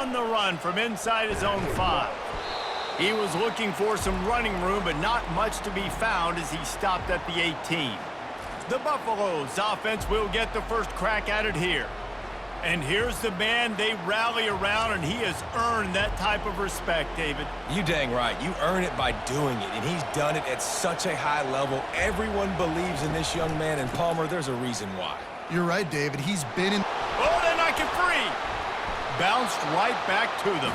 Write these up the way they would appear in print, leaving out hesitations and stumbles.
on the run from inside his own 5. He was looking for some running room, but not much to be found as he stopped at the 18. The Buffaloes offense will get the first crack at it here. And here's the man they rally around, and he has earned that type of respect, David. You dang right. You earn it by doing it, and he's done it at such a high level. Everyone believes in this young man, and Palmer, there's a reason why. You're right, David. He's been in... Oh, they're not get free! Bounced right back to them.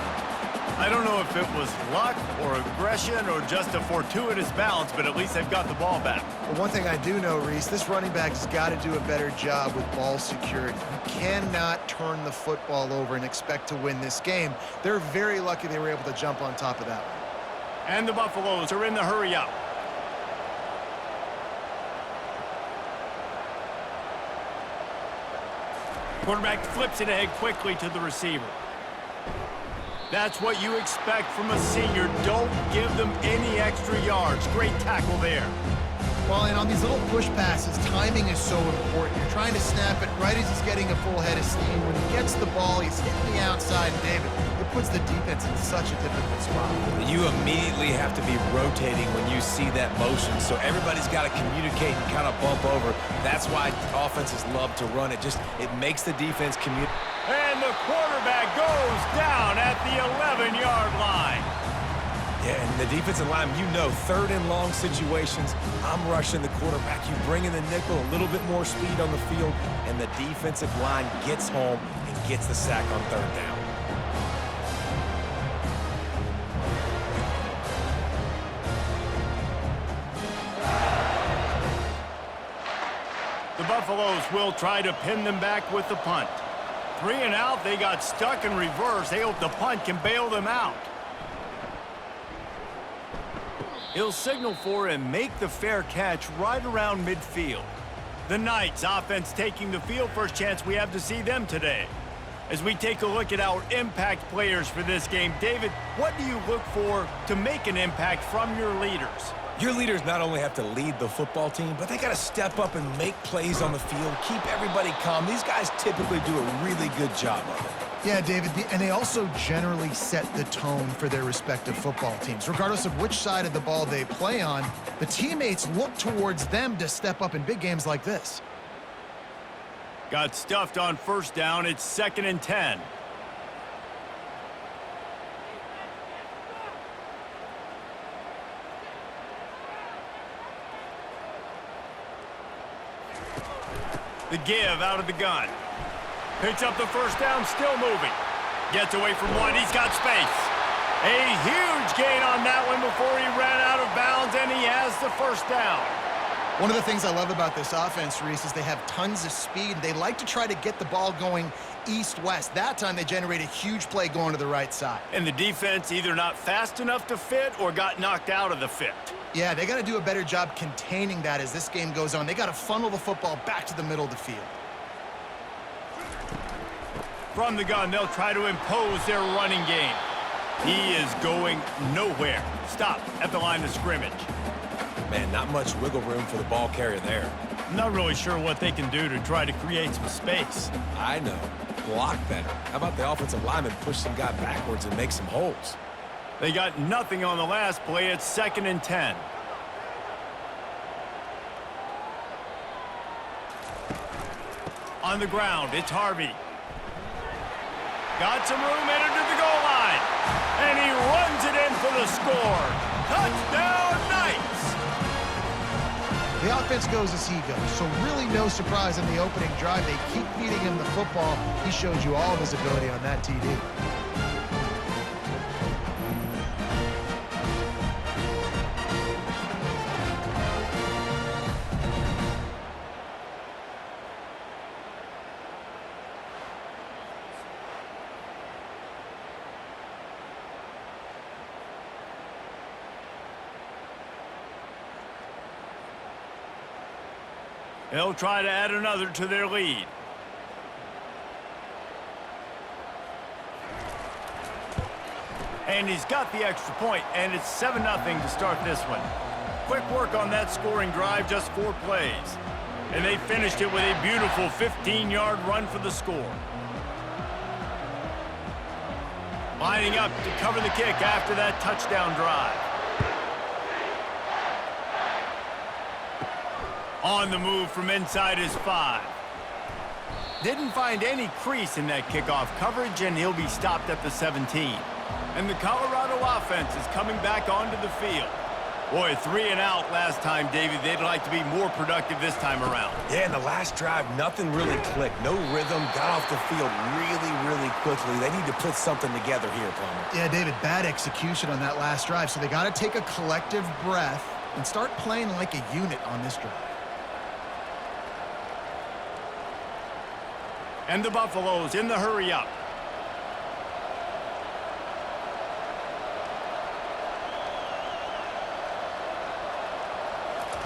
I don't know if it was luck or aggression or just a fortuitous bounce, but at least they've got the ball back. But one thing I do know, Reese, this running back has got to do a better job with ball security. You cannot turn the football over and expect to win this game. They're very lucky they were able to jump on top of that one. And the Buffaloes are in the hurry up. Quarterback flips it ahead quickly to the receiver. That's what you expect from a senior. Don't give them any extra yards. Great tackle there. Well, and on these little push passes, timing is so important. You're trying to snap it right as he's getting a full head of steam. When he gets the ball, he's hitting the outside, and David, it puts the defense in such a difficult spot. You immediately have to be rotating when you see that motion, so everybody's got to communicate and kind of bump over. That's why offenses love to run it. It makes the defense communicate. And the quarterback goes down at the 11-yard line. Yeah, and the defensive line, you know, third and long situations, I'm rushing the quarterback. You bring in the nickel, a little bit more speed on the field, and the defensive line gets home and gets the sack on third down. The Buffaloes will try to pin them back with the punt. 3 and out, they got stuck in reverse. They hope the punt can bail them out. He'll signal for and make the fair catch right around midfield. The Knights offense taking the field, first chance we have to see them today. As we take a look at our impact players for this game, David, what do you look for to make an impact from your leaders? Your leaders not only have to lead the football team, but they got to step up and make plays on the field, keep everybody calm. These guys typically do a really good job of it. Yeah, David, and they also generally set the tone for their respective football teams. Regardless of which side of the ball they play on, the teammates look towards them to step up in big games like this. Got stuffed on first down. It's 2nd and 10. The give out of the gun. Picks up the first down, still moving. Gets away from one, he's got space. A huge gain on that one before he ran out of bounds, and he has the first down. One of the things I love about this offense, Reese, is they have tons of speed. They like to try to get the ball going east-west. That time they generate a huge play going to the right side. And the defense either not fast enough to fit or got knocked out of the fit. Yeah, they got to do a better job containing that as this game goes on. They got to funnel the football back to the middle of the field. From the gun, they'll try to impose their running game. He is going nowhere. Stop at the line of scrimmage. Man, not much wiggle room for the ball carrier there. I'm not really sure what they can do to try to create some space. I know. Block better. How about the offensive lineman push some guy backwards and make some holes? They got nothing on the last play. It's 2nd and 10. On the ground, it's Harvey. Got some room, entered to the goal line. And he runs it in for the score. Touchdown, Knights! The offense goes as he goes, so really no surprise in the opening drive. They keep feeding him the football. He showed you all of his ability on that TD. They'll try to add another to their lead. And he's got the extra point, and it's 7-0 to start this one. Quick work on that scoring drive, just 4 plays. And they finished it with a beautiful 15-yard run for the score. Lining up to cover the kick after that touchdown drive. On the move from inside his 5. Didn't find any crease in that kickoff coverage, and he'll be stopped at the 17. And the Colorado offense is coming back onto the field. Boy, 3 and out last time, David. They'd like to be more productive this time around. Yeah, in the last drive, nothing really clicked. No rhythm, got off the field really quickly. They need to put something together here, Palmer. Yeah, David, bad execution on that last drive, so they got to take a collective breath and start playing like a unit on this drive. And the Buffaloes in the hurry-up.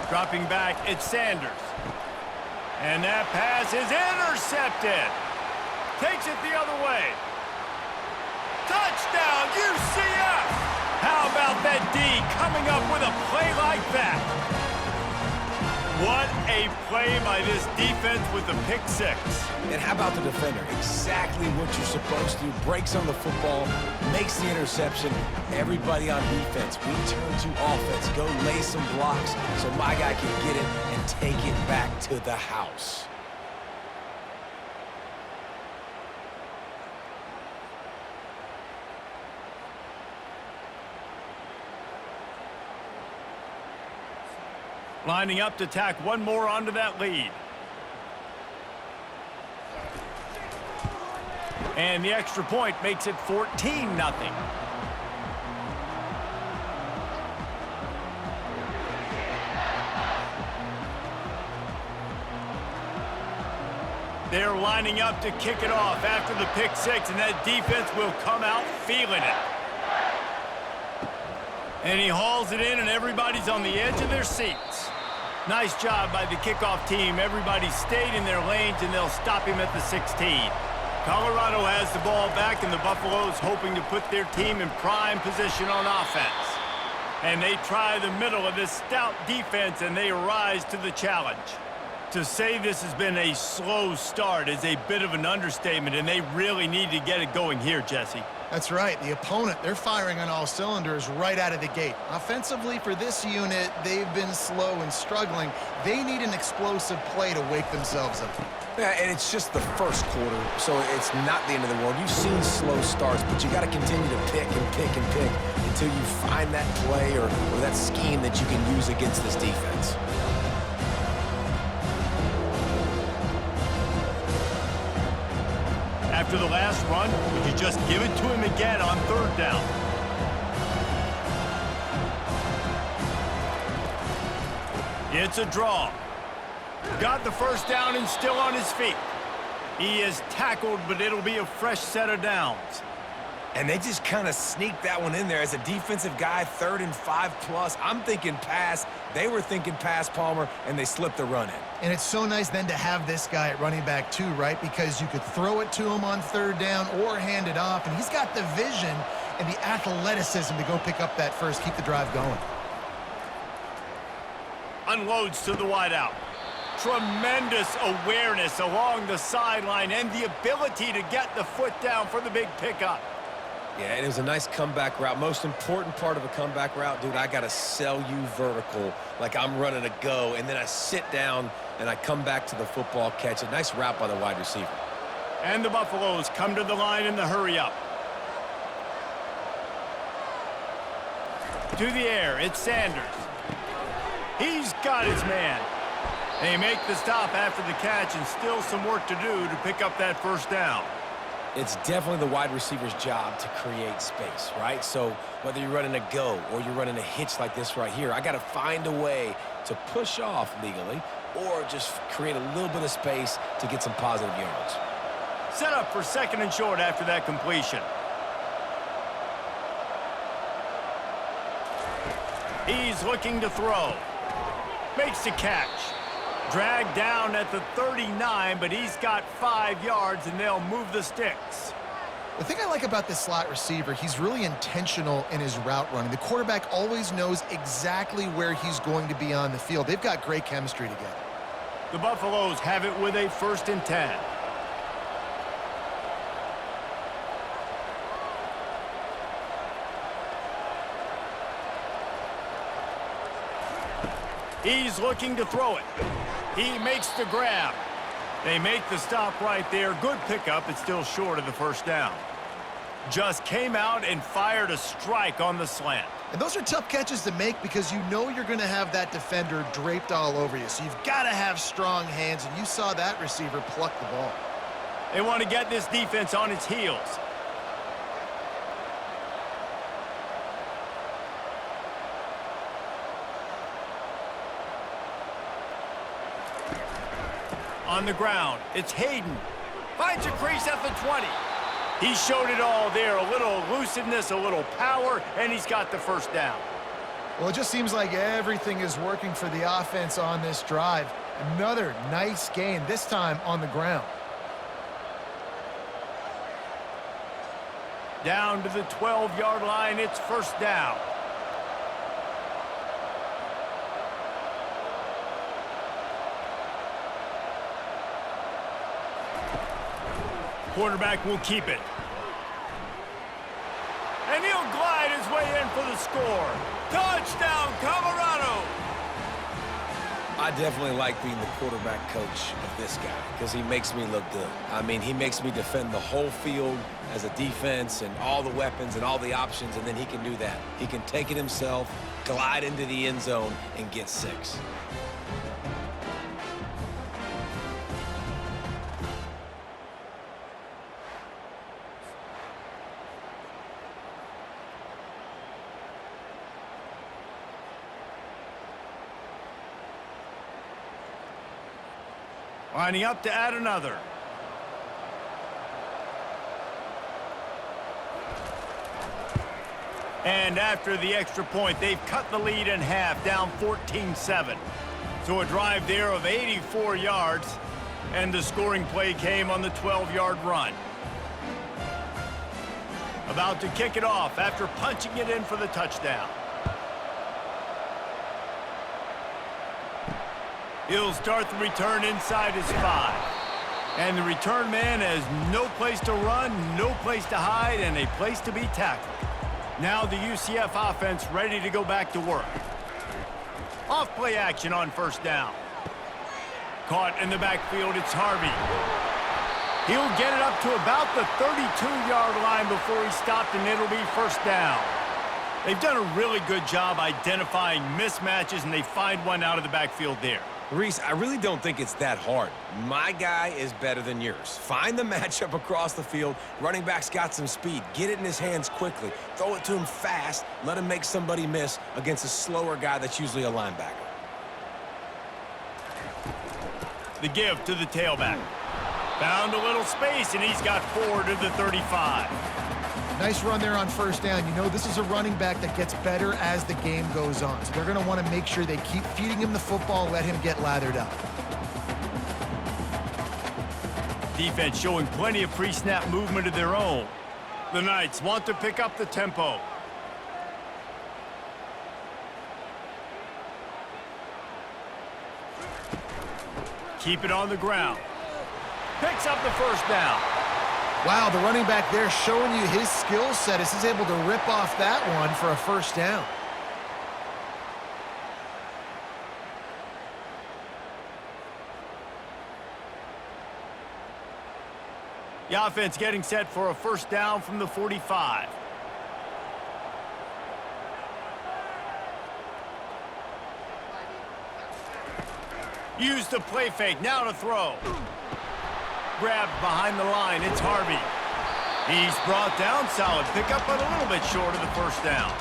Dropping back, it's Sanders. And that pass is intercepted. Takes it the other way. Touchdown, UCF! How about that D coming up with a play like that? What a play by this defense with the pick 6. And how about the defender? Exactly what you're supposed to. Breaks on the football, makes the interception. Everybody on defense, we turn to offense. Go lay some blocks so my guy can get it and take it back to the house. Lining up to tack one more onto that lead. And the extra point makes it 14-0. They're lining up to kick it off after the pick 6, and that defense will come out feeling it. And he hauls it in, and everybody's on the edge of their seats. Nice job by the kickoff team. Everybody stayed in their lanes, and they'll stop him at the 16. Colorado has the ball back, and the Buffaloes hoping to put their team in prime position on offense. And they try the middle of this stout defense, and they rise to the challenge. To say this has been a slow start is a bit of an understatement, and they really need to get it going here, Jesse. That's right. The opponent, they're firing on all cylinders right out of the gate. Offensively, for this unit, they've been slow and struggling. They need an explosive play to wake themselves up. Yeah, and it's just the first quarter, so it's not the end of the world. You've seen slow starts, but you got to continue to pick and pick and pick until you find that play or that scheme that you can use against this defense. After the last run, would you just give it to him again on 3rd down? It's a draw. Got the first down and still on his feet. He is tackled, but it'll be a fresh set of downs. And they just kind of sneaked that one in there. As a defensive guy, 3rd and 5+. I'm thinking pass. They were thinking pass, Palmer, and they slipped the run in. And it's so nice then to have this guy at running back too, right? Because you could throw it to him on 3rd down or hand it off, and he's got the vision and the athleticism to go pick up that first, keep the drive going. Unloads to the wideout. Tremendous awareness along the sideline and the ability to get the foot down for the big pickup. Yeah, and it was a nice comeback route. Most important part of a comeback route, dude, I got to sell you vertical like I'm running a go, and then I sit down and I come back to the football catch. A nice route by the wide receiver. And the Buffaloes come to the line in the hurry-up. To the air, it's Sanders. He's got his man. They make the stop after the catch, and still some work to do to pick up that first down. It's definitely the wide receiver's job to create space, right? So whether you're running a go or you're running a hitch like this right here, I got to find a way to push off legally or just create a little bit of space to get some positive yards. Set up for 2nd and short after that completion. He's looking to throw. Makes the catch. Dragged down at the 39, but he's got 5 yards, and they'll move the sticks. The thing I like about this slot receiver, he's really intentional in his route running. The quarterback always knows exactly where he's going to be on the field. They've got great chemistry together. The Buffaloes have it with a 1st and 10. He's looking to throw it. He makes the grab. They make the stop right there. Good pickup. It's still short of the first down. Just came out and fired a strike on the slant. And those are tough catches to make because you know you're going to have that defender draped all over you. So you've got to have strong hands, and you saw that receiver pluck the ball. They want to get this defense on its heels. On the ground, it's Hayden. Finds a crease at the 20. He showed it all there. A little elusiveness, a little power, and he's got the first down. Well, it just seems like everything is working for the offense on this drive. Another nice gain, this time on the ground. Down to the 12-yard line, it's first down. Quarterback will keep it. And he'll glide his way in for the score. Touchdown, Colorado! I definitely like being the quarterback coach of this guy because he makes me look good. I mean, he makes me defend the whole field as a defense and all the weapons and all the options, and then he can do that. He can take it himself, glide into the end zone, and get 6. Lining up to add another. And after the extra point, they've cut the lead in half, down 14-7. So a drive there of 84 yards, and the scoring play came on the 12-yard run. About to kick it off after punching it in for the touchdown. He'll start the return inside his 5. And the return man has no place to run, no place to hide, and a place to be tackled. Now the UCF offense ready to go back to work. Off play action on first down. Caught in the backfield, it's Harvey. He'll get it up to about the 32-yard line before he's stopped, and it'll be first down. They've done a really good job identifying mismatches, and they find one out of the backfield there. Reese, I really don't think it's that hard. My guy is better than yours. Find the matchup across the field. Running back's got some speed. Get it in his hands quickly. Throw it to him fast. Let him make somebody miss against a slower guy that's usually a linebacker. The give to the tailback. Found a little space, and he's got 4 to the 35. Nice run there on first down. You know, this is a running back that gets better as the game goes on. So they're going to want to make sure they keep feeding him the football, let him get lathered up. Defense showing plenty of pre-snap movement of their own. The Knights want to pick up the tempo. Keep it on the ground. Picks up the first down. Wow, the running back there showing you his skill set as he's able to rip off that one for a first down. The offense getting set for a first down from the 45. Use the play fake, now to throw. Grabbed behind the line, it's Harvey. He's brought down, solid pickup, but a little bit short of the first down.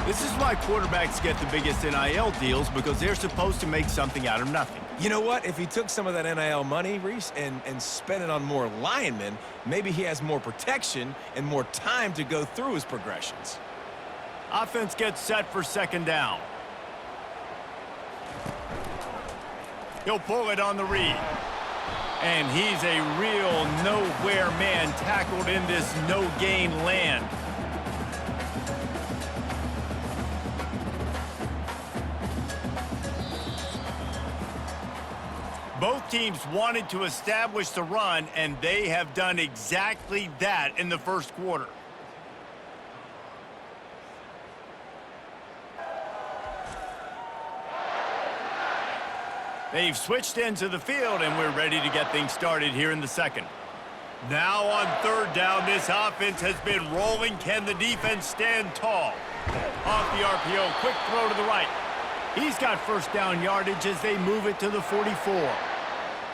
This is why quarterbacks get the biggest NIL deals, because they're supposed to make something out of nothing. You know what? If he took some of that NIL money, Reese, and spent it on more linemen, maybe he has more protection and more time to go through his progressions. Offense gets set for second down. He'll pull it on the read. And he's a real nowhere man tackled in this no-gain land. Both teams wanted to establish the run, and they have done exactly that in the first quarter. They've switched into the field, and we're ready to get things started here in the second. Now on third down, this offense has been rolling. Can the defense stand tall? Off the RPO, quick throw to the right. He's got first down yardage as they move it to the 44.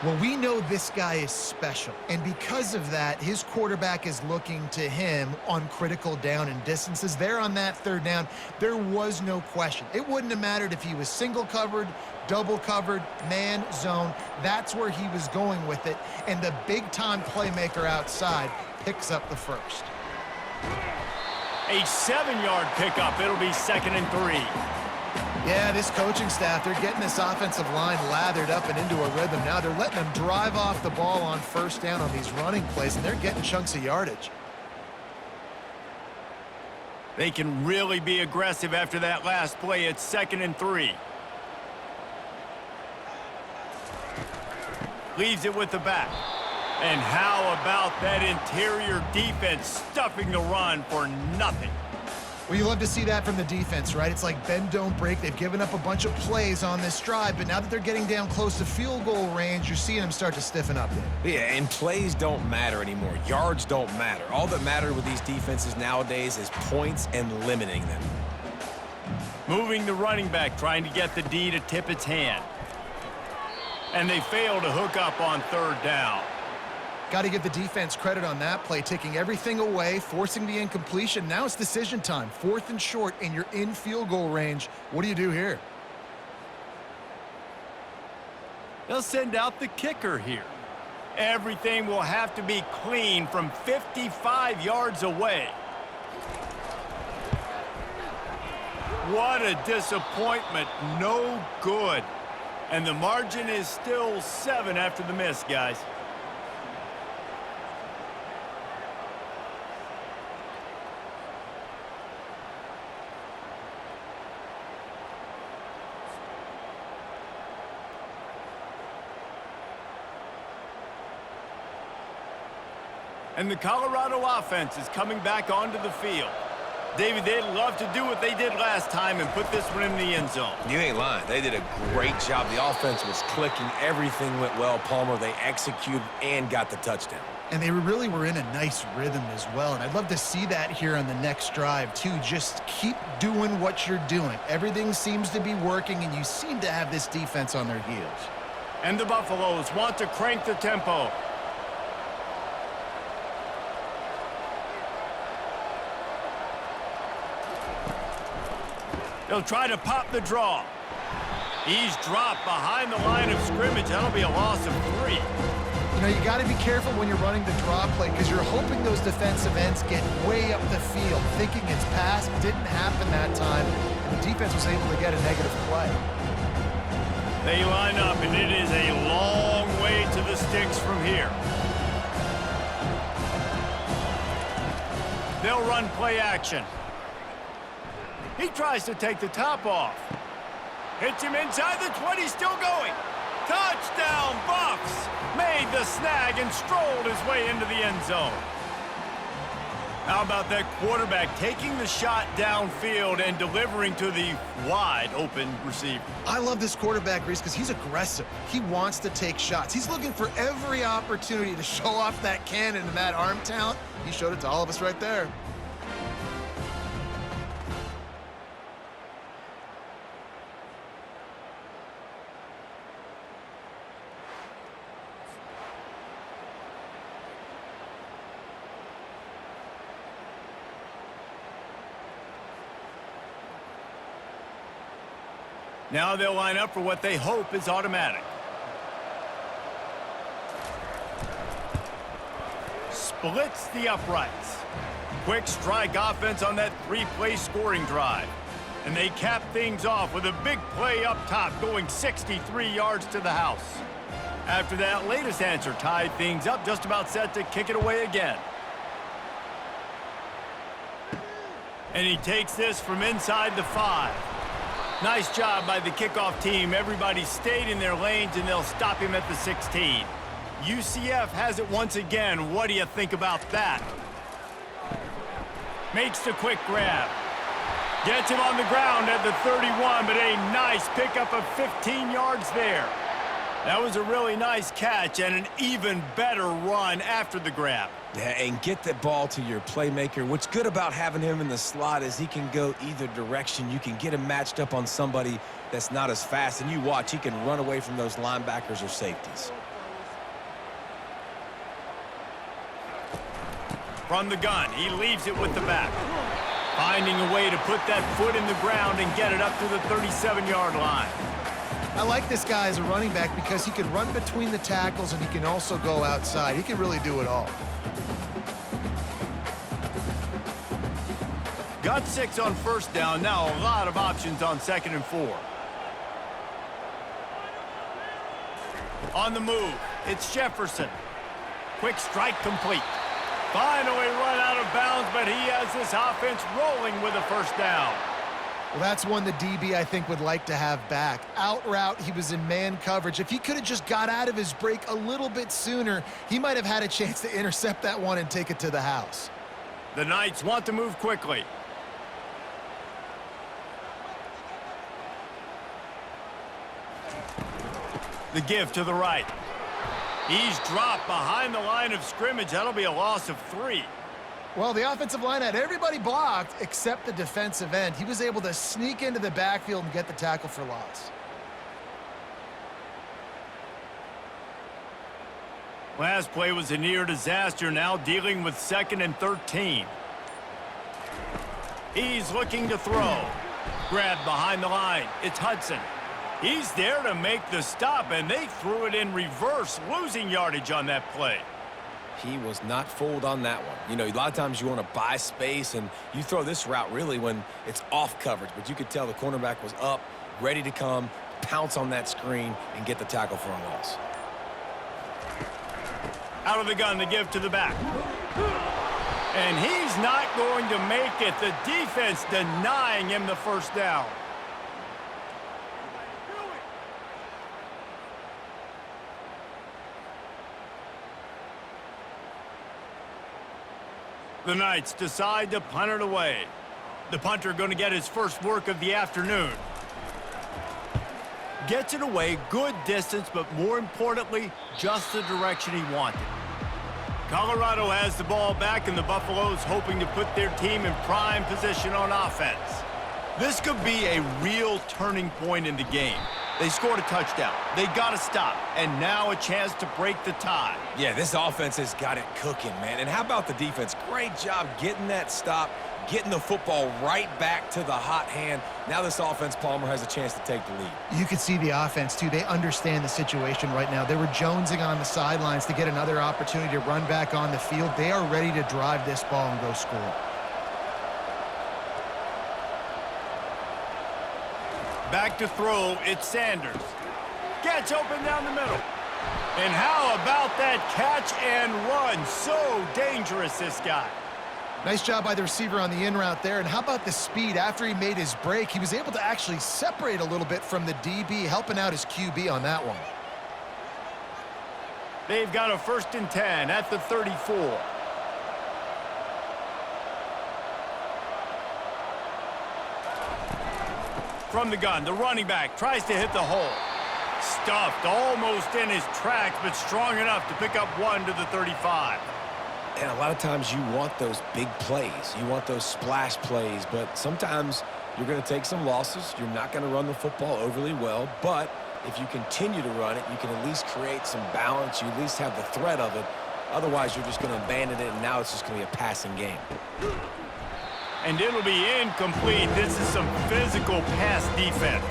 Well, we know this guy is special, and because of that, his quarterback is looking to him on critical down and distances. There on that third down, there was no question. It wouldn't have mattered if he was single covered, double covered, man, zone. That's where he was going with it, and the big-time playmaker outside picks up the first. A 7-yard pickup. It'll be 2nd and 3. Yeah, this coaching staff, they're getting this offensive line lathered up and into a rhythm. Now they're letting them drive off the ball on first down on these running plays, and they're getting chunks of yardage. They can really be aggressive after that last play. It's 2nd and 3. Leaves it with the back. And how about that interior defense stuffing the run for nothing? Well, you love to see that from the defense, right? It's like bend, don't break. They've given up a bunch of plays on this drive, but now that they're getting down close to field goal range, you're seeing them start to stiffen up there. Yeah, and plays don't matter anymore. Yards don't matter. All that matters with these defenses nowadays is points and limiting them. Moving the running back, trying to get the D to tip its hand. And they fail to hook up on third down. Got to give the defense credit on that play, taking everything away, forcing the incompletion. Now it's decision time. 4th and short, and you're in field goal range. What do you do here? They'll send out the kicker here. Everything will have to be clean from 55 yards away. What a disappointment. No good. And the margin is still 7 after the miss, guys. And the Colorado offense is coming back onto the field. David, they'd love to do what they did last time and put this one in the end zone. You ain't lying. They did a great job. The offense was clicking. Everything went well, Palmer. They executed and got the touchdown. And they really were in a nice rhythm as well. And I'd love to see that here on the next drive, too. Just keep doing what you're doing. Everything seems to be working, and you seem to have this defense on their heels. And the Buffaloes want to crank the tempo. They'll try to pop the draw. He's dropped behind the line of scrimmage. That'll be a loss of 3. You know, you got to be careful when you're running the draw play because you're hoping those defensive ends get way up the field, thinking it's pass. Didn't happen that time, and the defense was able to get a negative play. They line up, and it is a long way to the sticks from here. They'll run play action. He tries to take the top off. Hits him inside the 20, still going. Touchdown, Buffs! Made the snag and strolled his way into the end zone. How about that quarterback taking the shot downfield and delivering to the wide-open receiver? I love this quarterback, Reese, because he's aggressive. He wants to take shots. He's looking for every opportunity to show off that cannon and that arm talent. He showed it to all of us right there. Now they'll line up for what they hope is automatic. Splits the uprights. Quick strike offense on that 3-play scoring drive. And they cap things off with a big play up top going 63 yards to the house. After that latest answer tied things up, just about set to kick it away again. And he takes this from inside the 5. Nice job by the kickoff team. Everybody stayed in their lanes, and they'll stop him at the 16. UCF has it once again. What do you think about that? Makes the quick grab. Gets him on the ground at the 31, but a nice pickup of 15 yards there. That was a really nice catch and an even better run after the grab. Yeah, and get the ball to your playmaker. What's good about having him in the slot is he can go either direction. You can get him matched up on somebody that's not as fast, and you watch, he can run away from those linebackers or safeties. From the gun, he leaves it with the back. Finding a way to put that foot in the ground and get it up to the 37-yard line. I like this guy as a running back because he can run between the tackles and he can also go outside. He can really do it all. Got 6 on first down. Now a lot of options on 2nd and 4. On the move, it's Jefferson. Quick strike complete. Finally run out of bounds, but he has this offense rolling with a first down. Well, that's one the DB, I think, would like to have back. Out route, he was in man coverage. If he could have just got out of his break a little bit sooner, he might have had a chance to intercept that one and take it to the house. The Knights want to move quickly. The give to the right. He's dropped behind the line of scrimmage. That'll be a loss of 3. Well, the offensive line had everybody blocked except the defensive end. He was able to sneak into the backfield and get the tackle for loss. Last play was a near disaster, now dealing with 2nd and 13. He's looking to throw. Grabbed behind the line. It's Hudson. He's there to make the stop, and they threw it in reverse, losing yardage on that play. He was not fooled on that one. You know, a lot of times you want to buy space, and you throw this route really when it's off coverage. But you could tell the cornerback was up, ready to come, pounce on that screen, and get the tackle for a loss. Out of the gun, the give to the back. And he's not going to make it. The defense denying him the first down. The Knights decide to punt it away. The punter going to get his first work of the afternoon. Gets it away, good distance, but more importantly, just the direction he wanted. Colorado has the ball back, and the Buffaloes hoping to put their team in prime position on offense. This could be a real turning point in the game. They scored a touchdown. They got to stop, and now a chance to break the tie. Yeah, this offense has got it cooking, man. And how about the defense? Great job getting that stop, getting the football right back to the hot hand. Now this offense, Palmer, has a chance to take the lead. You could see the offense, too. They understand the situation right now. They were jonesing on the sidelines to get another opportunity to run back on the field. They are ready to drive this ball and go score. Back to throw, it's Sanders. Gets open down the middle. And how about that catch and run? So dangerous, this guy. Nice job by the receiver on the in route there. And how about the speed? After he made his break, he was able to actually separate a little bit from the DB, helping out his QB on that one. They've got a 1st and 10 at the 34. From the gun, the running back tries to hit the hole. Stuffed almost in his tracks, but strong enough to pick up 1 to the 35. And a lot of times you want those big plays. You want those splash plays, but sometimes you're going to take some losses. You're not going to run the football overly well, but if you continue to run it, you can at least create some balance. You at least have the threat of it. Otherwise, you're just going to abandon it, and now it's just going to be a passing game. And it'll be incomplete. This is some physical pass defense.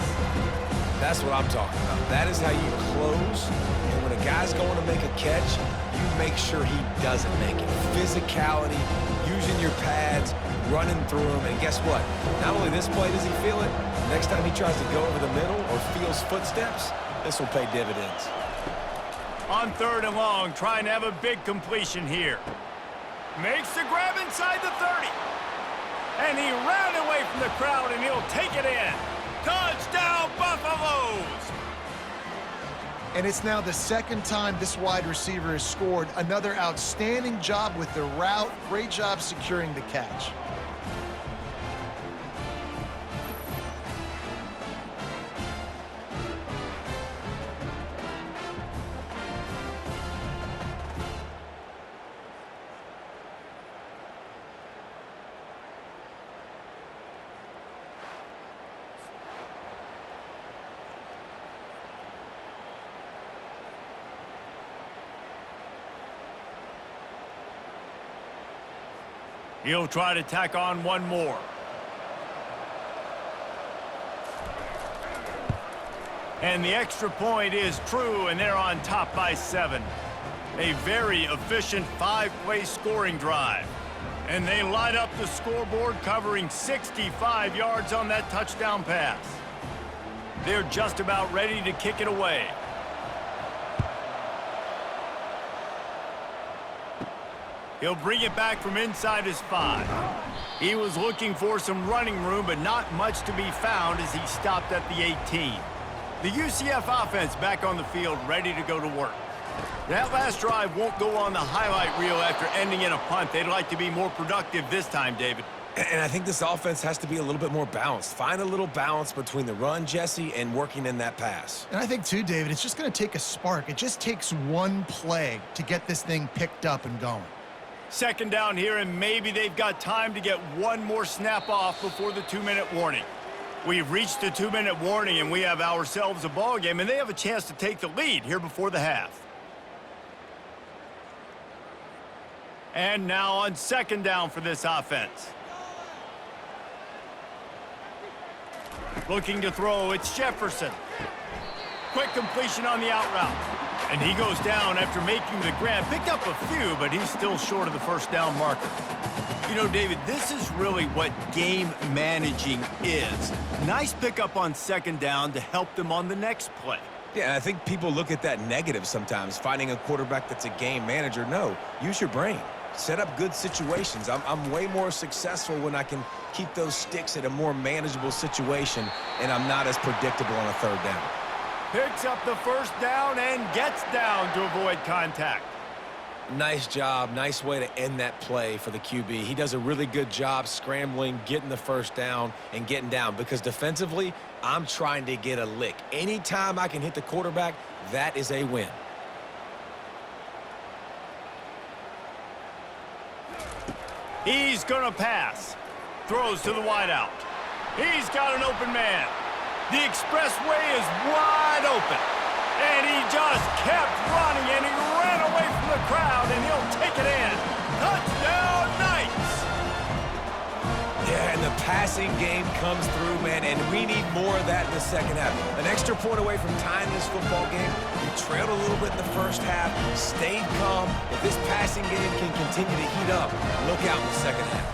That's what I'm talking about. That is how you close. And when a guy's going to make a catch, you make sure he doesn't make it. Physicality, using your pads, running through them. And guess what? Not only this play does he feel it, next time he tries to go over the middle or feels footsteps, this will pay dividends. On 3rd and long, trying to have a big completion here. Makes the grab inside the 30. And he ran away from the crowd, and he'll take it in. Touchdown, Buffaloes! And it's now the 2nd time this wide receiver has scored. Another outstanding job with the route. Great job securing the catch. He'll try to tack on one more. And the extra point is true, and they're on top by 7. A very efficient 5-play scoring drive. And they light up the scoreboard, covering 65 yards on that touchdown pass. They're just about ready to kick it away. He'll bring it back from inside his 5. He was looking for some running room, but not much to be found as he stopped at the 18. The UCF offense back on the field, ready to go to work. That last drive won't go on the highlight reel after ending in a punt. They'd like to be more productive this time, David. And I think this offense has to be a little bit more balanced. Find a little balance between the run, Jesse, and working in that pass. And I think, too, David, it's just going to take a spark. It just takes one play to get this thing picked up and going. Second down here, and maybe they've got time to get one more snap off before the 2-minute warning. We've reached the 2-minute warning, and we have ourselves a ball game, and they have a chance to take the lead here before the half. And now on second down for this offense. Looking to throw, it's Jefferson. Quick completion on the out route. And he goes down after making the grab. Picked up a few, but he's still short of the first down marker. You know, David, this is really what game managing is. Nice pickup on second down to help them on the next play. Yeah, I think people look at that negative sometimes, finding a quarterback that's a game manager. No, use your brain. Set up good situations. I'm way more successful when I can keep those sticks at a more manageable situation, and I'm not as predictable on a third down. Picks up the first down and gets down to avoid contact. Nice job. Nice way to end that play for the QB. He does a really good job scrambling, getting the first down, and getting down. Because defensively, I'm trying to get a lick. Anytime I can hit the quarterback, that is a win. He's going to pass. Throws to the wideout. He's got an open man. The expressway is wide open. And he just kept running, and he ran away from the crowd, and he'll take it in. Touchdown, Knights! Yeah, and the passing game comes through, man, and we need more of that in the second half. An extra point away from tying this football game. You trailed a little bit in the first half, stayed calm. If this passing game can continue to heat up, look out in the second half.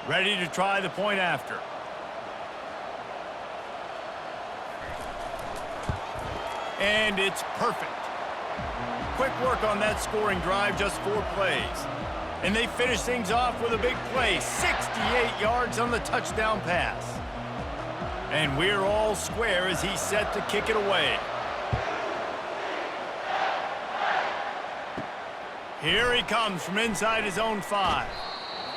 Ready to try the point after. And it's perfect. Quick work on that scoring drive, just 4 plays. And they finish things off with a big play, 68 yards on the touchdown pass. And we're all square as he's set to kick it away. Here he comes from inside his own 5.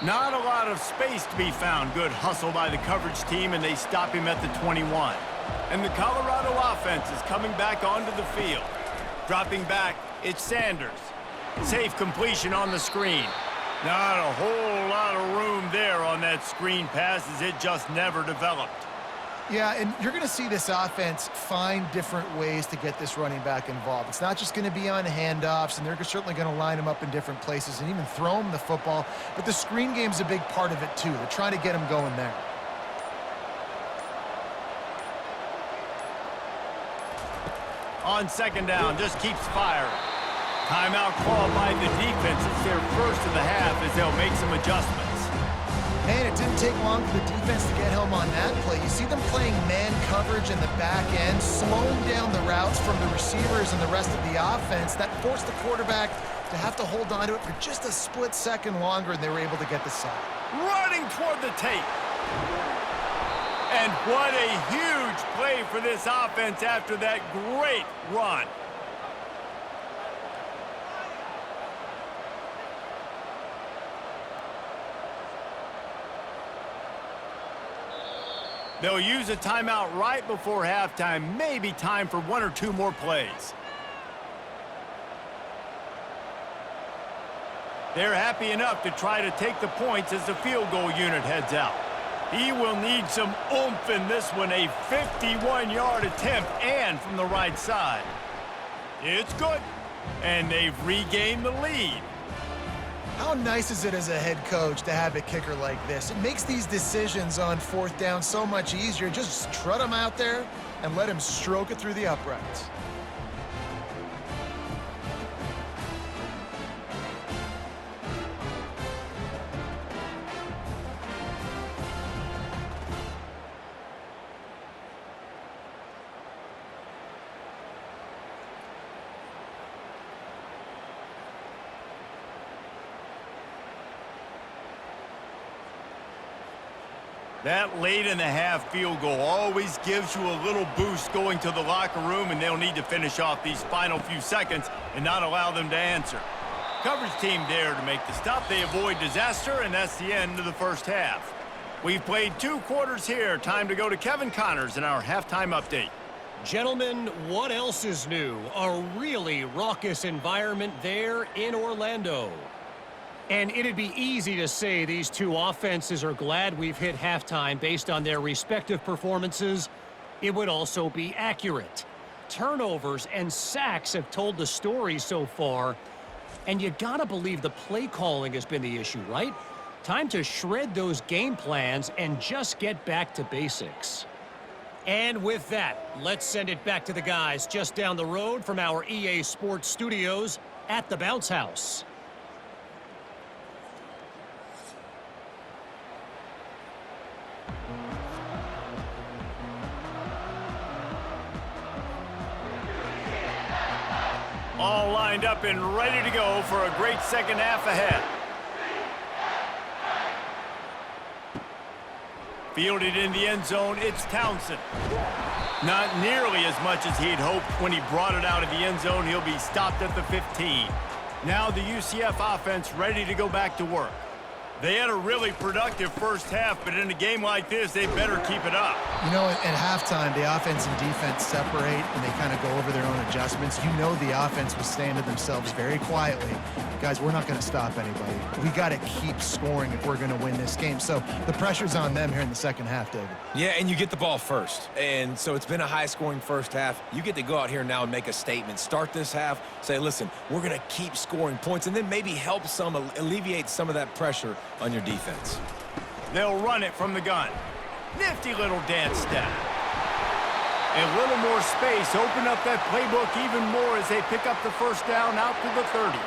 Not a lot of space to be found. Good hustle by the coverage team, and they stop him at the 21. And the Colorado offense is coming back onto the field. Dropping back, it's Sanders. Safe completion on the screen. Not a whole lot of room there on that screen pass as it just never developed. Yeah, and you're going to see this offense find different ways to get this running back involved. It's not just going to be on handoffs, and they're certainly going to line him up in different places and even throw him the football. But the screen game's a big part of it, too. They're trying to get him going there. On second down, just keeps firing. Timeout called by the defense. It's their first of the half as they'll make some adjustments. Man, it didn't take long for the defense to get home on that play. You see them playing man coverage in the back end, slowing down the routes from the receivers and the rest of the offense. That forced the quarterback to have to hold on to it for just a split second longer, and they were able to get the sack. Running toward the tape. And what a huge play for this offense after that great run. They'll use a timeout right before halftime, maybe time for 1 or 2 more plays. They're happy enough to try to take the points as the field goal unit heads out. He will need some oomph in this one, a 51-yard attempt and from the right side. It's good, and they've regained the lead. How nice is it as a head coach to have a kicker like this? It makes these decisions on 4th down so much easier. Just trot him out there and let him stroke it through the uprights. That late in the half field goal always gives you a little boost going to the locker room, and they'll need to finish off these final few seconds and not allow them to answer. Coverage team there to make the stop. They avoid disaster, and that's the end of the first half. We've played 2 quarters here. Time to go to Kevin Connors in our halftime update. Gentlemen, what else is new? A really raucous environment there in Orlando. And it'd be easy to say these 2 offenses are glad we've hit halftime based on their respective performances. It would also be accurate. Turnovers and sacks have told the story so far. And you gotta believe the play calling has been the issue, right? Time to shred those game plans and just get back to basics. And with that, let's send it back to the guys just down the road from our EA Sports studios at the Bounce House. All lined up and ready to go for a great second half ahead. Fielded in the end zone, it's Townsend. Not nearly as much as he'd hoped when he brought it out of the end zone. He'll be stopped at the 15. Now the UCF offense ready to go back to work. They had a really productive first half, but in a game like this, they better keep it up. You know, at halftime, the offense and defense separate, and they kind of go over their own adjustments. You know the offense was saying to themselves very quietly, guys, we're not going to stop anybody. We got to keep scoring if we're going to win this game. So the pressure's on them here in the second half, David. Yeah, and you get the ball first. And so it's been a high-scoring first half. You get to go out here now and make a statement. Start this half, say, listen, we're going to keep scoring points, and then maybe help some, alleviate some of that pressure on your defense. They'll run it from the gun. Nifty little dance step. A little more space. Open up that playbook even more as they pick up the first down out to the 30.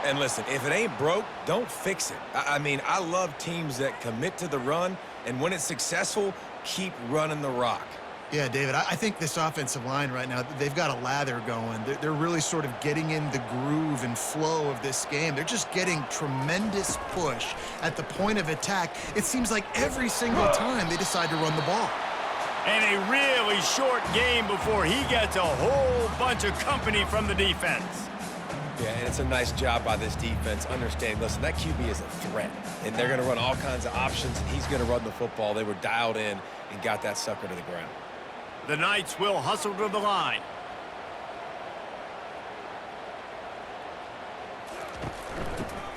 And listen, if it ain't broke, don't fix it. I mean, I love teams that commit to the run, and when it's successful, keep running the rock. Yeah, David, I think this offensive line right now, they've got a lather going. They're really sort of getting in the groove and flow of this game. They're just getting tremendous push at the point of attack. It seems like every single time they decide to run the ball. And a really short game before he gets a whole bunch of company from the defense. Yeah, and it's a nice job by this defense. Understand, listen, that QB is a threat, and they're going to run all kinds of options, and he's going to run the football. They were dialed in and got that sucker to the ground. The Knights will hustle to the line.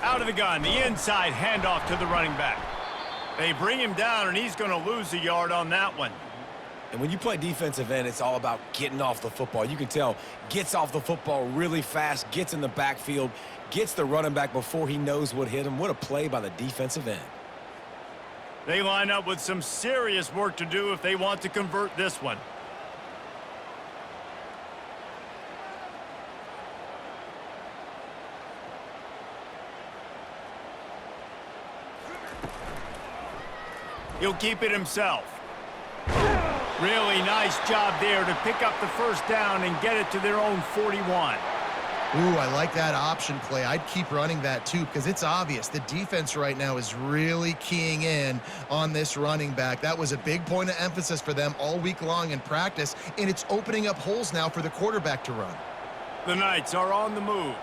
Out of the gun, the inside handoff to the running back. They bring him down, and he's going to lose a yard on that one. And when you play defensive end, it's all about getting off the football. You can tell, gets off the football really fast, gets in the backfield, gets the running back before he knows what hit him. What a play by the defensive end. They line up with some serious work to do if they want to convert this one. He'll keep it himself. Really nice job there to pick up the first down and get it to their own 41. Ooh, I like that option play. I'd keep running that too because it's obvious the defense right now is really keying in on this running back. That was a big point of emphasis for them all week long in practice, and it's opening up holes now for the quarterback to run. The Knights are on the move.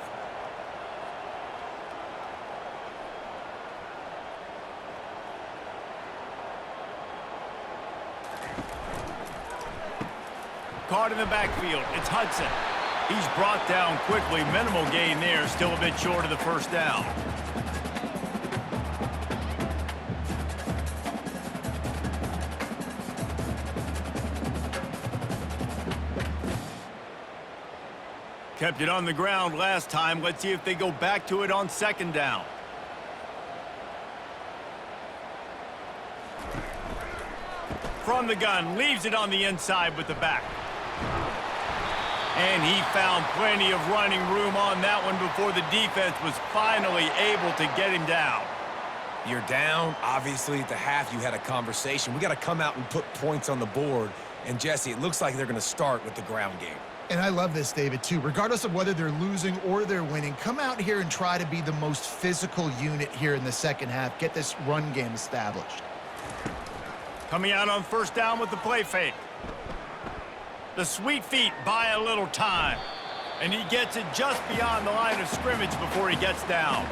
Caught in the backfield. It's Hudson. He's brought down quickly. Minimal gain there. Still a bit short of the first down. Kept it on the ground last time. Let's see if they go back to it on second down. From the gun, leaves it on the inside with the back. And he found plenty of running room on that one before the defense was finally able to get him down. You're down. Obviously, at the half, you had a conversation. We got to come out and put points on the board. And, Jesse, it looks like they're going to start with the ground game. And I love this, David, too. Regardless of whether they're losing or they're winning, come out here and try to be the most physical unit here in the second half. Get this run game established. Coming out on first down with the play fake. The sweet feet buy a little time. And he gets it just beyond the line of scrimmage before he gets down.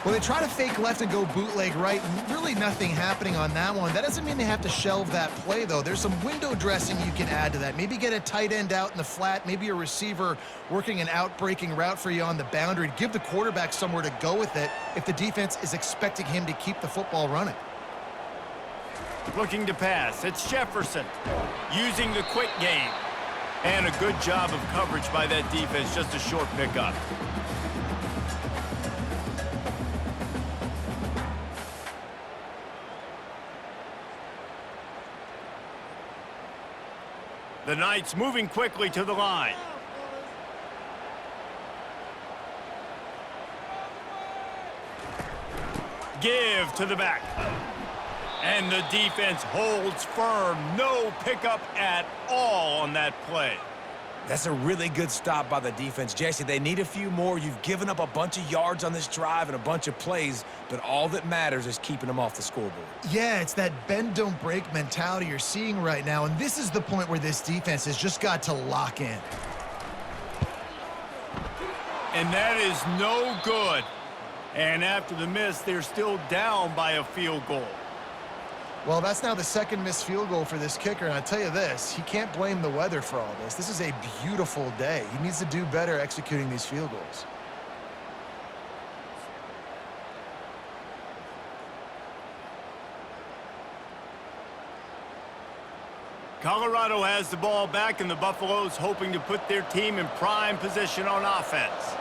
Well, they try to fake left and go bootleg right, and really nothing happening on that one. That doesn't mean they have to shelve that play, though. There's some window dressing you can add to that. Maybe get a tight end out in the flat, maybe a receiver working an out-breaking route for you on the boundary. Give the quarterback somewhere to go with it if the defense is expecting him to keep the football running. Looking to pass. It's Jefferson using the quick game. And a good job of coverage by that defense. Just a short pickup. The Knights moving quickly to the line. Give to the back. And the defense holds firm. No pickup at all on that play. That's a really good stop by the defense. Jesse, they need a few more. You've given up a bunch of yards on this drive and a bunch of plays, but all that matters is keeping them off the scoreboard. Yeah, it's that bend, don't break mentality you're seeing right now, and this is the point where this defense has just got to lock in. And that is no good. And after the miss, they're still down by a field goal. Well, that's now the second missed field goal for this kicker, and I tell you this, he can't blame the weather for all this. This is a beautiful day. He needs to do better executing these field goals. Colorado has the ball back, and the Buffaloes hoping to put their team in prime position on offense.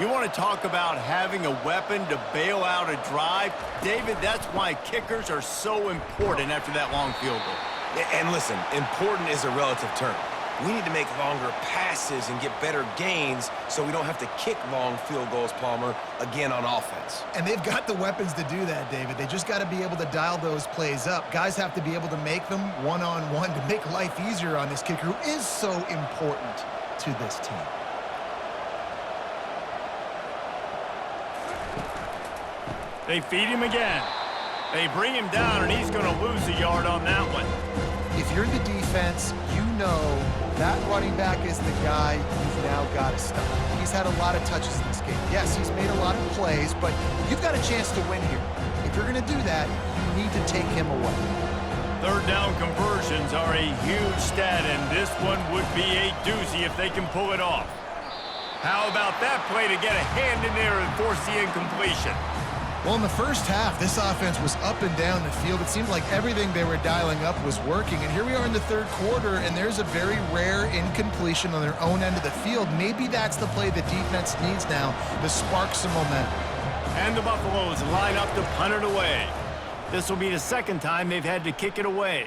You want to talk about having a weapon to bail out a drive? David, that's why kickers are so important after that long field goal. And listen, important is a relative term. We need to make longer passes and get better gains so we don't have to kick long field goals, Palmer, again on offense. And they've got the weapons to do that, David. They just got to be able to dial those plays up. Guys have to be able to make them one-on-one to make life easier on this kicker who is so important to this team. They feed him again. They bring him down, and he's going to lose a yard on that one. If you're the defense, you know that running back is the guy you've now got to stop. He's had a lot of touches in this game. Yes, he's made a lot of plays, but you've got a chance to win here. If you're going to do that, you need to take him away. Third down conversions are a huge stat, and this one would be a doozy if they can pull it off. How about that play to get a hand in there and force the incompletion? Well, in the first half, this offense was up and down the field. It seemed like everything they were dialing up was working. And here we are in the third quarter, and there's a very rare incompletion on their own end of the field. Maybe that's the play the defense needs now to spark some momentum. And the Buffaloes line up to punt it away. This will be the second time they've had to kick it away.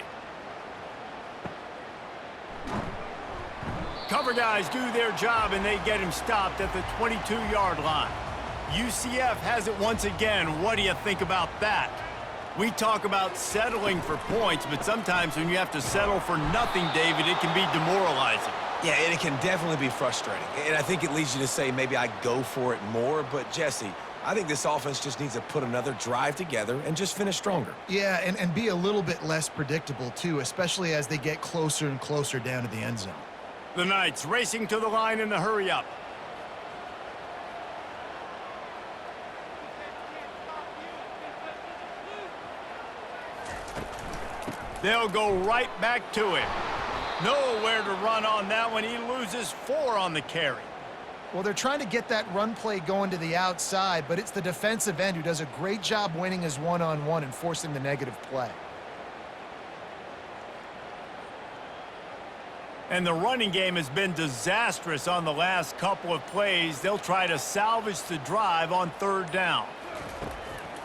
Cover guys do their job, and they get him stopped at the 22-yard line. UCF has it once again. What do you think about that? We talk about settling for points, but sometimes when you have to settle for nothing, David, it can be demoralizing. Yeah, and it can definitely be frustrating. And I think it leads you to say maybe I go for it more. But, Jesse, I think this offense just needs to put another drive together and just finish stronger. Yeah, and be a little bit less predictable, too, especially as they get closer and closer down to the end zone. The Knights racing to the line in the hurry-up. They'll go right back to it. Nowhere to run on that one. He loses 4 on the carry. Well, they're trying to get that run play going to the outside, but it's the defensive end who does a great job winning his one-on-one and forcing the negative play. And the running game has been disastrous on the last couple of plays. They'll try to salvage the drive on 3rd down.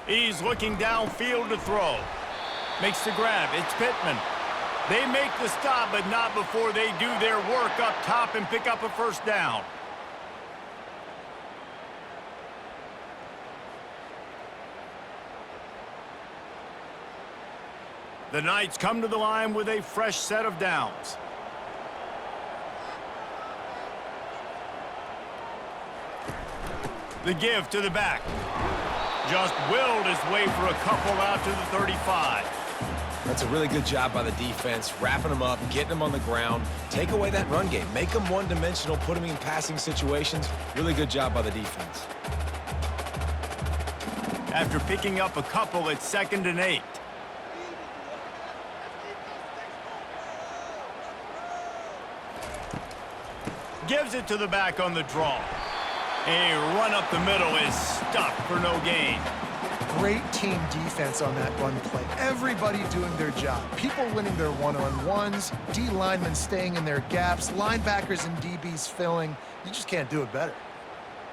He's looking downfield to throw. Makes the grab. It's Pittman. They make the stop, but not before they do their work up top and pick up a 1st down. The Knights come to the line with a fresh set of downs. The give to the back. Just willed his way for a couple out to the 35. That's a really good job by the defense, wrapping them up, getting them on the ground. Take away that run game. Make them one-dimensional, put them in passing situations. Really good job by the defense. After picking up a couple, it's 2nd and 8. Gives it to the back on the draw. A run up the middle is stuck for no gain. Great team defense on that run play. Everybody doing their job. People winning their one-on-ones, D linemen staying in their gaps, linebackers and DBs filling. You just can't do it better.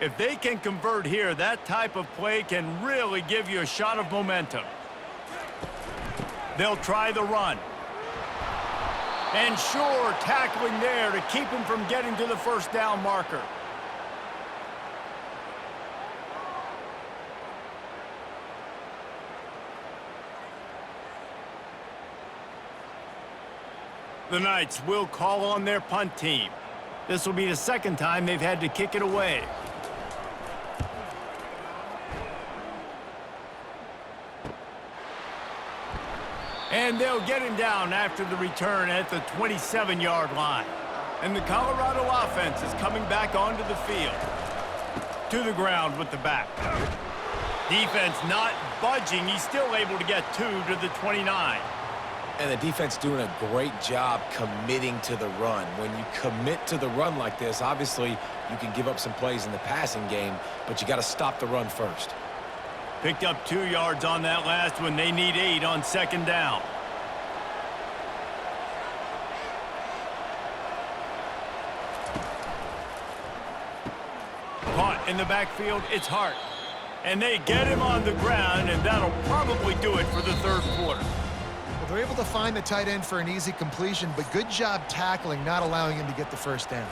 If they can convert here, that type of play can really give you a shot of momentum. They'll try the run. And sure, tackling there to keep him from getting to the 1st down marker. The Knights will call on their punt team. This will be the 2nd time they've had to kick it away. And they'll get him down after the return at the 27-yard line. And the Colorado offense is coming back onto the field. To the ground with the back. Defense not budging. He's still able to get 2 to the 29. And the defense doing a great job committing to the run. When you commit to the run like this, obviously you can give up some plays in the passing game, but you got to stop the run first. Picked up 2 yards on that last one. They need 8 on 2nd down. Caught in the backfield, it's Hart. And they get him on the ground, and that'll probably do it for the 3rd quarter. Well, they're able to find the tight end for an easy completion, but good job tackling, not allowing him to get the 1st down.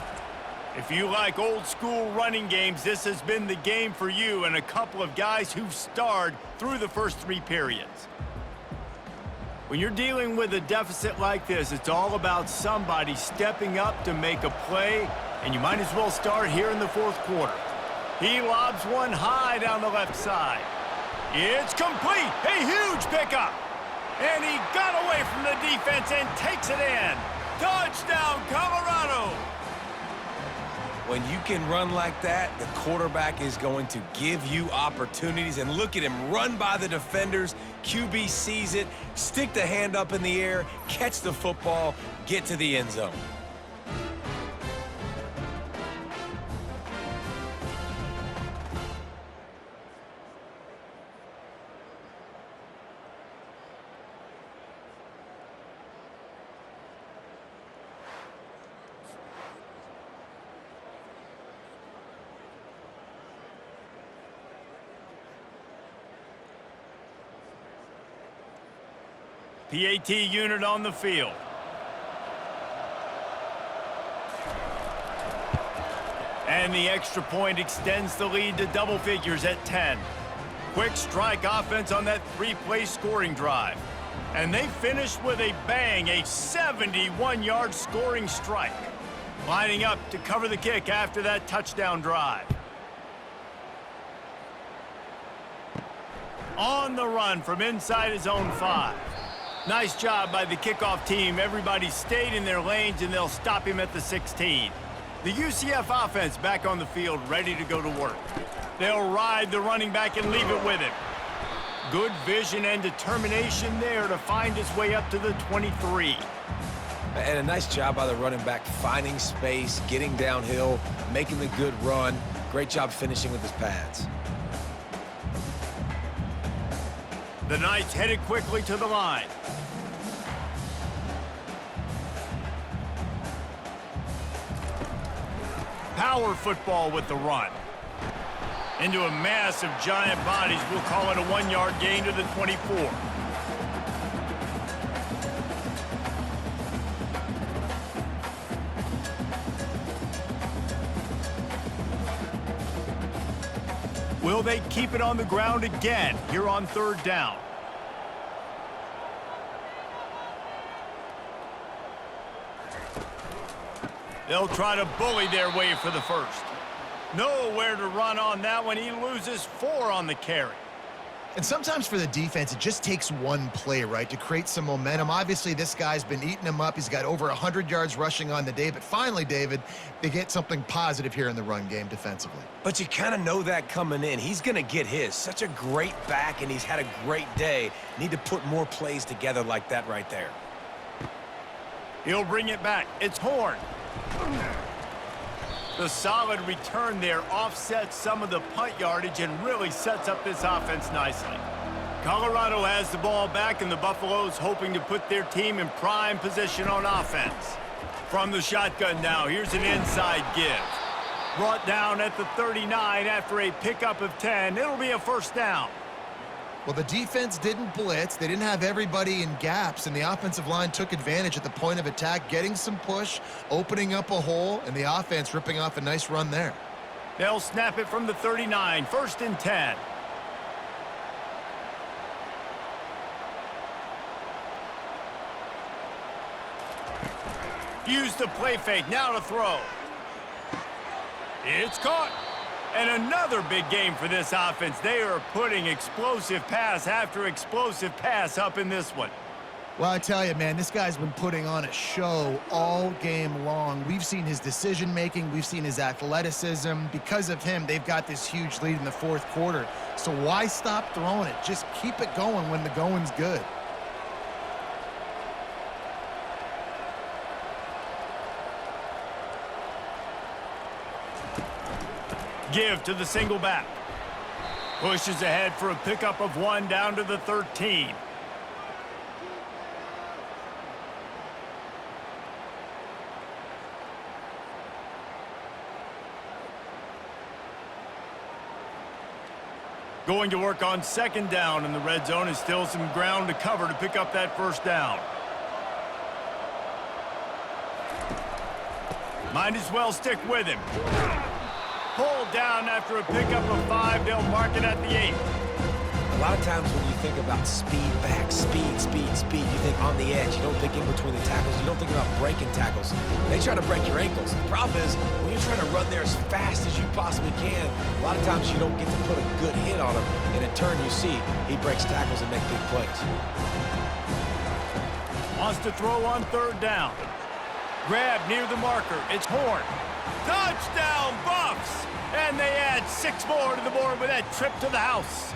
If you like old-school running games, this has been the game for you and a couple of guys who've starred through the first 3 periods. When you're dealing with a deficit like this, it's all about somebody stepping up to make a play, and you might as well start here in the 4th quarter. He lobs one high down the left side. It's complete. A huge pickup. And he got away from the defense and takes it in. Touchdown, Colorado. When you can run like that, the quarterback is going to give you opportunities. And look at him run by the defenders. QB sees it, stick the hand up in the air, catch the football, get to the end zone. PAT unit on the field. And the extra point extends the lead to double figures at 10. Quick strike offense on that 3-play scoring drive. And they finish with a bang, a 71-yard scoring strike. Lining up to cover the kick after that touchdown drive. On the run from inside his own 5. Nice job by the kickoff team. Everybody stayed in their lanes, and they'll stop him at the 16. The UCF offense back on the field, ready to go to work. They'll ride the running back and leave it with him. Good vision and determination there to find his way up to the 23. And a nice job by the running back, finding space, getting downhill, making the good run. Great job finishing with his pads. The Knights headed quickly to the line. Power football with the run. Into a mass of giant bodies. We'll call it a 1-yard gain to the 24. Will they keep it on the ground again here on 3rd down? They'll try to bully their way for the first. Nowhere to run on that one. He loses 4 on the carry. And sometimes for the defense, it just takes one play, right, to create some momentum. Obviously, this guy's been eating him up. He's got over 100 yards rushing on the day. But finally, David, they get something positive here in the run game defensively. But you kind of know that coming in. He's going to get his. Such a great back, and he's had a great day. Need to put more plays together like that right there. He'll bring it back. It's Horn. The solid return there offsets some of the punt yardage and really sets up this offense nicely. Colorado has the ball back, and the Buffaloes hoping to put their team in prime position on offense. From the shotgun now, here's an inside give. Brought down at the 39 after a pickup of 10. It'll be a 1st down. Well, the defense didn't blitz. They didn't have everybody in gaps, and the offensive line took advantage at the point of attack, getting some push, opening up a hole, and the offense ripping off a nice run there. They'll snap it from the 39, 1st and 10. Use the play fake, now to throw. It's caught. And another big game for this offense. They are putting explosive pass after explosive pass up in this one. Well, I tell you, man, this guy's been putting on a show all game long. We've seen his decision-making. We've seen his athleticism. Because of him, they've got this huge lead in the 4th quarter. So why stop throwing it? Just keep it going when the going's good. Give to the single back. Pushes ahead for a pickup of 1 down to the 13. Going to work on 2nd down in the red zone, is still some ground to cover to pick up that 1st down. Might as well stick with him. Pulled down after a pickup of 5. They'll mark it at the 8. A lot of times when you think about speed back, speed, you think on the edge. You don't think in between the tackles. You don't think about breaking tackles. They try to break your ankles. The problem is when you're trying to run there as fast as you possibly can, a lot of times you don't get to put a good hit on him. And in turn, you see he breaks tackles and makes big plays. Wants to throw on 3rd down. Grab near the marker. It's Horn. Touchdown, Buffs! And they add 6 more to the board with that trip to the house.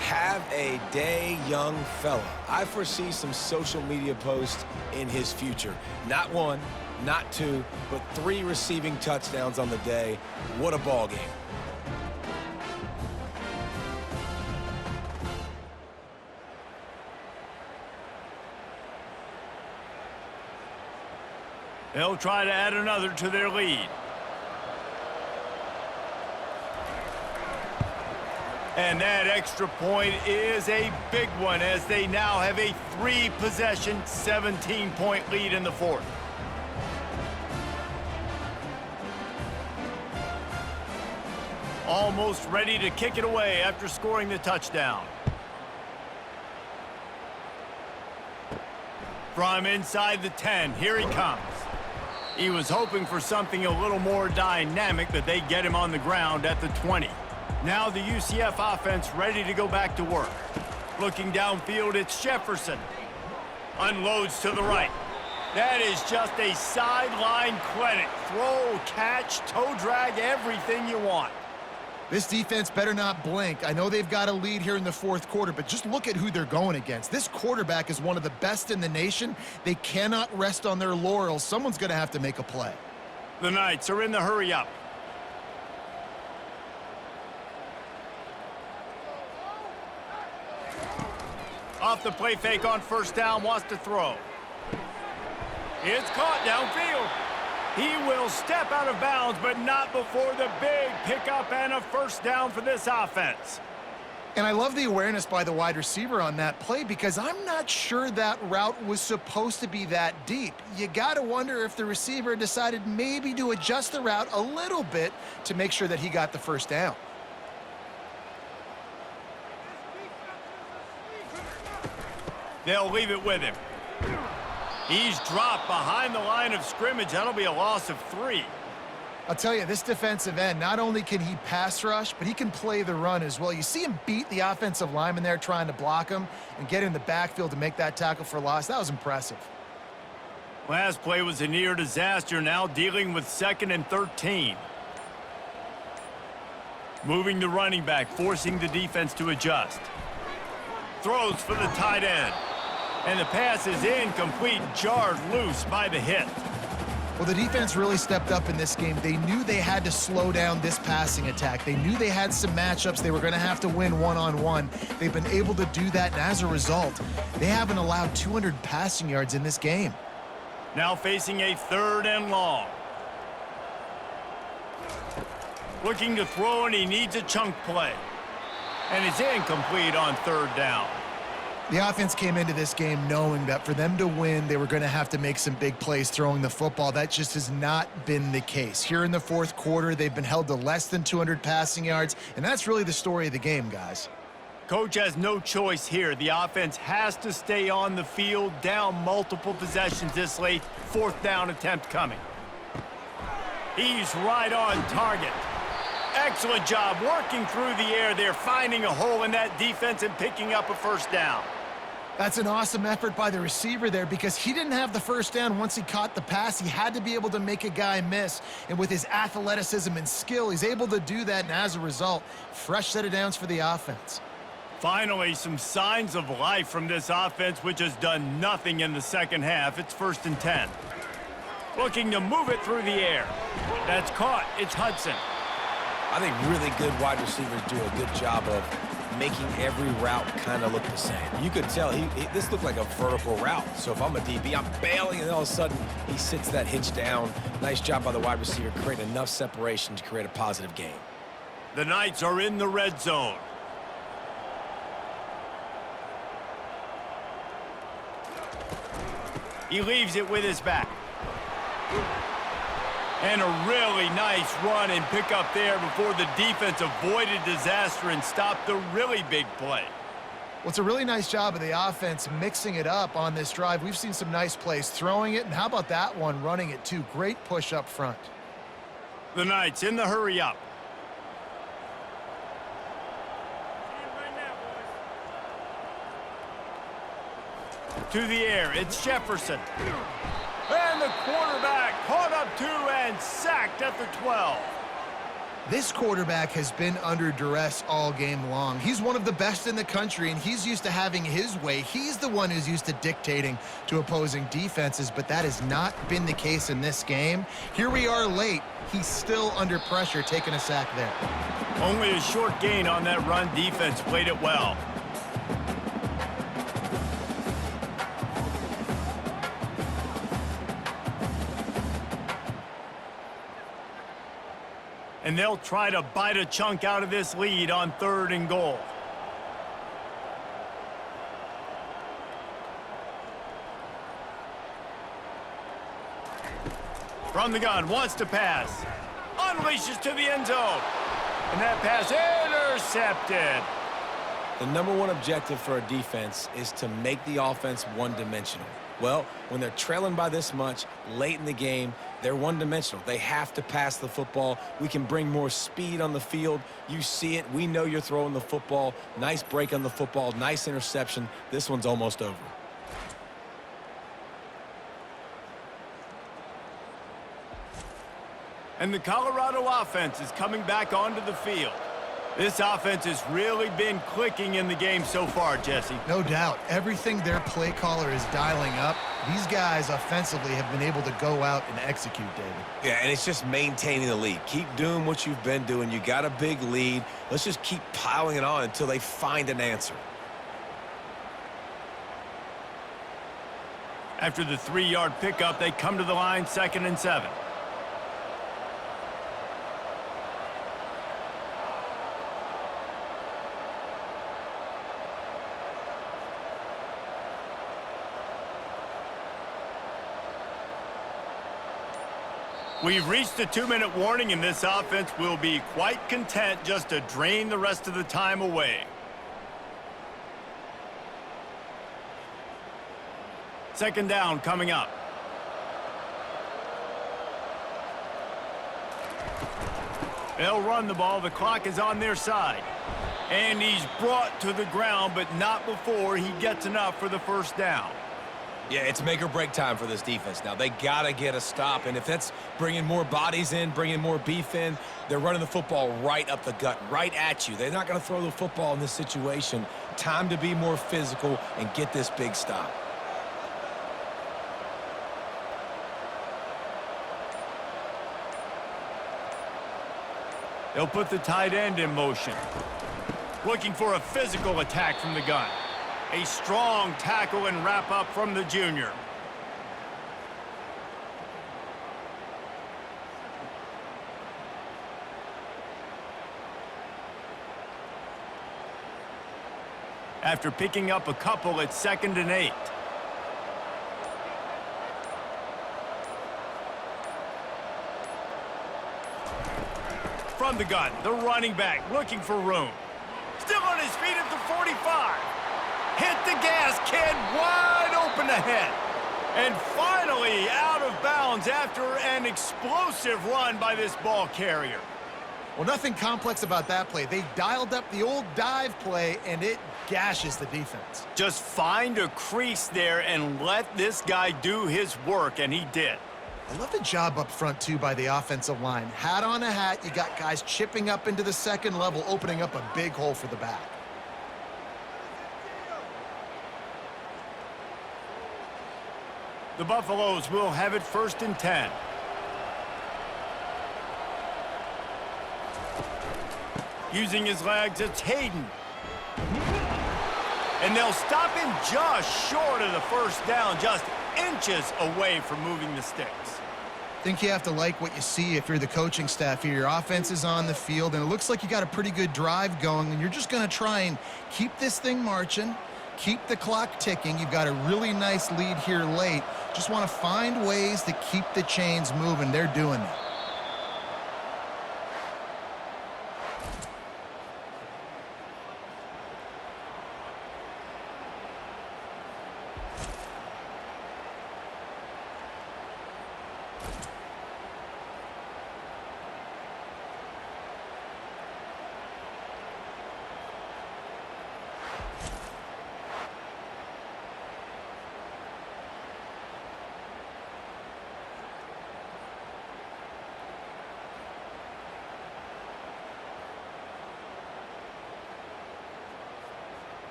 Have a day, young fella. I foresee some social media posts in his future. Not 1, not 2, but 3 receiving touchdowns on the day. What a ball game. They'll try to add another to their lead. And that extra point is a big one as they now have a 3-possession, 17-point lead in the 4th. Almost ready to kick it away after scoring the touchdown. From inside the 10, here he comes. He was hoping for something a little more dynamic, but they get him on the ground at the 20. Now the UCF offense ready to go back to work. Looking downfield, it's Jefferson. Unloads to the right. That is just a sideline credit. Throw, catch, toe drag, everything you want. This defense better not blink. I know they've got a lead here in the fourth quarter, but just look at who they're going against. This quarterback is one of the best in the nation. They cannot rest on their laurels. Someone's going to have to make a play. The Knights are in the hurry up. Off the play fake on first down, wants to throw. It's caught downfield. He will step out of bounds, but not before the big pickup and a first down for this offense. And I love the awareness by the wide receiver on that play because I'm not sure that route was supposed to be that deep. You got to wonder if the receiver decided maybe to adjust the route a little bit to make sure that he got the first down. They'll leave it with him. He's dropped behind the line of scrimmage. That'll be a loss of 3. I'll tell you, this defensive end, not only can he pass rush, but he can play the run as well. You see him beat the offensive lineman there trying to block him and get in the backfield to make that tackle for loss. That was impressive. Last play was a near disaster, now dealing with 2nd and 13. Moving the running back, forcing the defense to adjust. Throws for the tight end. And the pass is incomplete, jarred loose by the hit. Well, the defense really stepped up in this game. They knew they had to slow down this passing attack. They knew they had some matchups they were going to have to win one-on-one. They've been able to do that, and as a result, they haven't allowed 200 passing yards in this game. Now facing a 3rd and long. Looking to throw, and he needs a chunk play. And it's incomplete on 3rd down. The offense came into this game knowing that for them to win, they were going to have to make some big plays throwing the football. That just has not been the case. Here in the fourth quarter, they've been held to less than 200 passing yards, and that's really the story of the game, guys. Coach has no choice here. The offense has to stay on the field, down multiple possessions this late. 4th down attempt coming. He's right on target. Excellent job working through the air there, finding a hole in that defense and picking up a first down. That's an awesome effort by the receiver there because he didn't have the first down once he caught the pass. He had to be able to make a guy miss. And with his athleticism and skill, he's able to do that. And as a result, fresh set of downs for the offense. Finally, some signs of life from this offense, which has done nothing in the second half. It's 1st and 10. Looking to move it through the air. That's caught. It's Hudson. I think really good wide receivers do a good job of making every route kind of look the same. You could tell this looked like a vertical route. So if I'm a DB, I'm bailing, and all of a sudden he sits that hitch down. Nice job by the wide receiver, creating enough separation to create a positive game. The Knights are in the red zone. He leaves it with his back. And a really nice run and pick up there before the defense avoided disaster and stopped the really big play. Well, it's a really nice job of the offense mixing it up on this drive. We've seen some nice plays throwing it, and how about that one running it too? Great push up front. The Knights in the hurry up. To the air, it's Jefferson. And the quarterback caught up 2 and sacked at the 12. This quarterback has been under duress all game long. He's one of the best in the country, and he's used to having his way. He's the one who's used to dictating to opposing defenses, but that has not been the case in this game. Here we are late. He's still under pressure, taking a sack there. Only a short gain on that run. Defense played it well. And they'll try to bite a chunk out of this lead on 3rd and goal. From the gun, wants to pass. Unleashes to the end zone. And that pass intercepted. The number one objective for a defense is to make the offense one-dimensional. Well, when they're trailing by this much late in the game, they're one-dimensional. They have to pass the football. We can bring more speed on the field. You see it. We know you're throwing the football. Nice break on the football. Nice interception. This one's almost over. And the Colorado offense is coming back onto the field. This offense has really been clicking in the game so far, Jesse. No doubt. Everything their play caller is dialing up, these guys offensively have been able to go out and execute, David. Yeah, and it's just maintaining the lead. Keep doing what you've been doing. You got a big lead. Let's just keep piling it on until they find an answer. After the 3-yard pickup, they come to the line 2nd and 7. We've reached the 2-minute warning, and this offense will be quite content just to drain the rest of the time away. Second down coming up. They'll run the ball. The clock is on their side. And he's brought to the ground, but not before he gets enough for the first down. Yeah, it's make or break time for this defense now. They got to get a stop, and if that's bringing more bodies in, bringing more beef in, they're running the football right up the gut, right at you. They're not going to throw the football in this situation. Time to be more physical and get this big stop. They'll put the tight end in motion. Looking for a physical attack from the gun. A strong tackle and wrap up from the junior. After picking up a couple, it's 2nd and 8. From the gun, the running back looking for room. Still on his feet at the 45. Hit the gas, kid, wide open ahead. And finally out of bounds after an explosive run by this ball carrier. Well, nothing complex about that play. They dialed up the old dive play, and it gashes the defense. Just find a crease there and let this guy do his work, and he did. I love the job up front, too, by the offensive line. Hat on a hat, you got guys chipping up into the second level, opening up a big hole for the back. The Buffaloes will have it 1st and 10. Using his legs, it's Hayden. And they'll stop him just short of the first down, just inches away from moving the sticks. I think you have to like what you see if you're the coaching staff here. Your offense is on the field, and it looks like you got a pretty good drive going, and you're just going to try and keep this thing marching, keep the clock ticking. You've got a really nice lead here late. Just want to find ways to keep the chains moving. They're doing that.